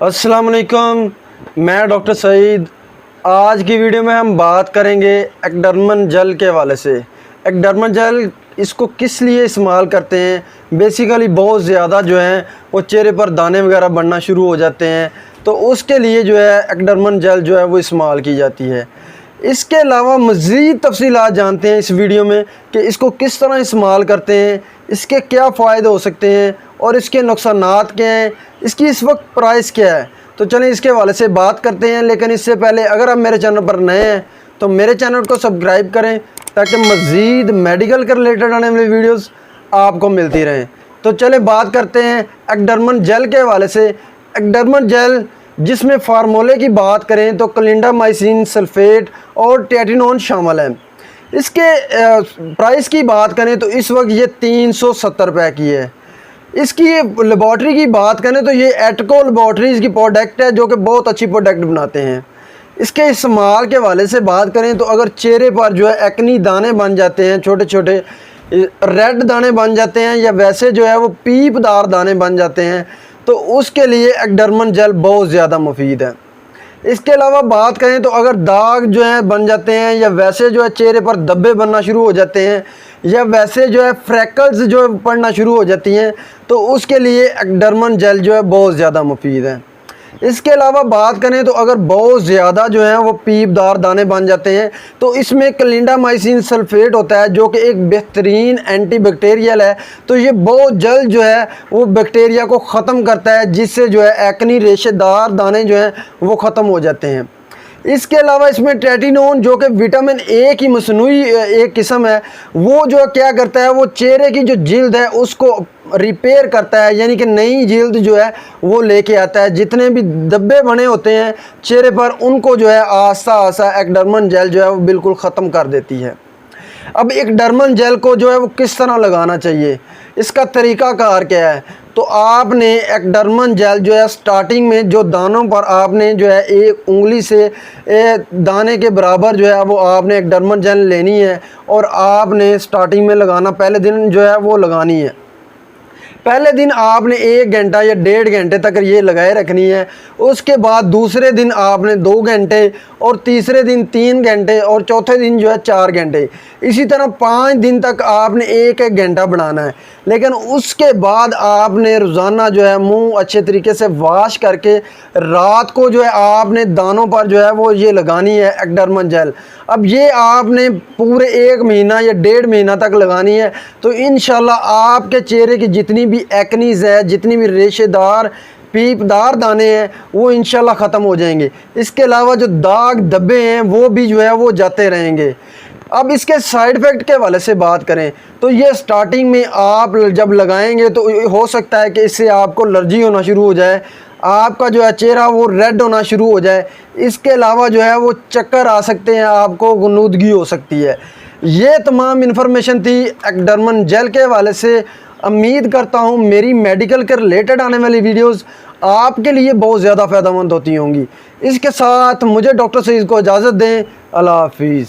अस्सलाम वालेकुम, मैं डॉक्टर सईद। आज की वीडियो में हम बात करेंगे एक्डर्मन जेल के हवाले से। एक्डर्मन जेल इसको किस लिए इस्तेमाल करते हैं। बेसिकली बहुत ज़्यादा जो है वो चेहरे पर दाने वगैरह बनना शुरू हो जाते हैं, तो उसके लिए जो है एक्डर्मन जेल जो है वो इस्तेमाल की जाती है। इसके अलावा मज़ीद तफसीलात जानते हैं इस वीडियो में कि इसको किस तरह इस्तेमाल करते हैं, इसके क्या फ़ायदे हो सकते हैं और इसके नुकसानात क्या हैं, इसकी इस वक्त प्राइस क्या है। तो चलें इसके हवाले से बात करते हैं। लेकिन इससे पहले अगर आप मेरे चैनल पर नए हैं तो मेरे चैनल को सब्सक्राइब करें ताकि मज़ीद मेडिकल के रिलेटेड आने वाली वीडियोस आपको मिलती रहें। तो चलें बात करते हैं एक्डर्मन जेल के हवाले से। एक्डर्मन जेल जिसमें फार्मूले की बात करें तो क्लिंडामाइसिन सल्फेट और टेटिनोन शामिल है। इसके प्राइस की बात करें तो इस वक्त ये 370 रुपये की है। इसकी लेबॉर्ट्री की बात करें तो ये एटको लेबॉर्ट्रीज़ की प्रोडक्ट है जो कि बहुत अच्छी प्रोडक्ट बनाते हैं। इसके इस्तेमाल के हवाले से बात करें तो अगर चेहरे पर जो है एक्नी दाने बन जाते हैं, छोटे छोटे रेड दाने बन जाते हैं, या वैसे जो है वो पीपदार दाने बन जाते हैं, तो उसके लिए एक्डर्मन जेल बहुत ज़्यादा मुफीद है। इसके अलावा बात करें तो अगर दाग जो है बन जाते हैं, या वैसे जो है चेहरे पर धब्बे बनना शुरू हो जाते हैं, या वैसे जो है फ्रैकल्स जो है पड़ना शुरू हो जाती हैं, तो उसके लिए एक्डर्मन जेल जो है बहुत ज़्यादा मुफीद है। इसके अलावा बात करें तो अगर बहुत ज़्यादा जो है वो पीपदार दाने बन जाते हैं, तो इसमें क्लिंडामाइसिन सल्फेट होता है जो कि एक बेहतरीन एंटीबैक्टीरियल है। तो ये बहुत जल्द जो है वो बैक्टीरिया को ख़त्म करता है, जिससे जो है एक्नी रेशेदार दाने जो हैं वो ख़त्म हो जाते हैं। इसके अलावा इसमें टेटिनोन जो कि विटामिन ए की मसनूई एक किस्म है, वो जो क्या करता है वो चेहरे की जो जिल्द है उसको रिपेयर करता है, यानी कि नई जिल्द जो है वो लेके आता है। जितने भी धब्बे बने होते हैं चेहरे पर उनको जो है आस्ता आस्ता एक्डर्मन जेल जो है वो बिल्कुल ख़त्म कर देती है। अब एक्डर्मन जेल को जो है वो किस तरह लगाना चाहिए, इसका तरीक़ाकार क्या है। तो आपने एक्डर्मन जेल जो है स्टार्टिंग में जो दानों पर आपने जो है एक उंगली से दाने के बराबर जो है वो आपने एक्डर्मन जेल लेनी है, और आपने स्टार्टिंग में लगाना पहले दिन जो है वो लगानी है। पहले दिन आपने 1 घंटा या 1.5 घंटे तक ये लगाए रखनी है। उसके बाद दूसरे दिन आपने 2 घंटे, और तीसरे दिन 3 घंटे, और चौथे दिन जो है 4 घंटे। इसी तरह 5 दिन तक आपने 1-1 घंटा बनाना है। लेकिन उसके बाद आपने रोज़ाना जो है मुंह अच्छे तरीके से वॉश करके रात को जो है आपने दानों पर जो है वो ये लगानी है एक्डर्मन जेल। अब ये आपने पूरे 1 महीना या 1.5 महीना तक लगानी है। तो इंशाल्लाह आपके चेहरे की जितनी भी एक्नीज़ है, जितनी भी रेशेदार पीपदार दाने हैं, वो इंशाल्लाह ख़त्म हो जाएंगे। इसके अलावा जो दाग धब्बे हैं वो भी जो है वो जाते रहेंगे। अब इसके साइड इफ़ेक्ट के हवाले से बात करें तो ये स्टार्टिंग में आप जब लगाएंगे तो हो सकता है कि इससे आपको एलर्जी होना शुरू हो जाए, आपका जो है चेहरा वो रेड होना शुरू हो जाए। इसके अलावा जो है वो चक्कर आ सकते हैं, आपको गुनूदगी हो सकती है। ये तमाम इन्फॉर्मेशन थी एक्डर्मन जेल के हवाले से। उम्मीद करता हूँ मेरी मेडिकल के रिलेटेड आने वाली वीडियोस आपके लिए बहुत ज़्यादा फ़ायदेमंद होती होंगी। इसके साथ मुझे डॉक्टर सईद को इजाज़त दें। अल्लाह हाफिज़।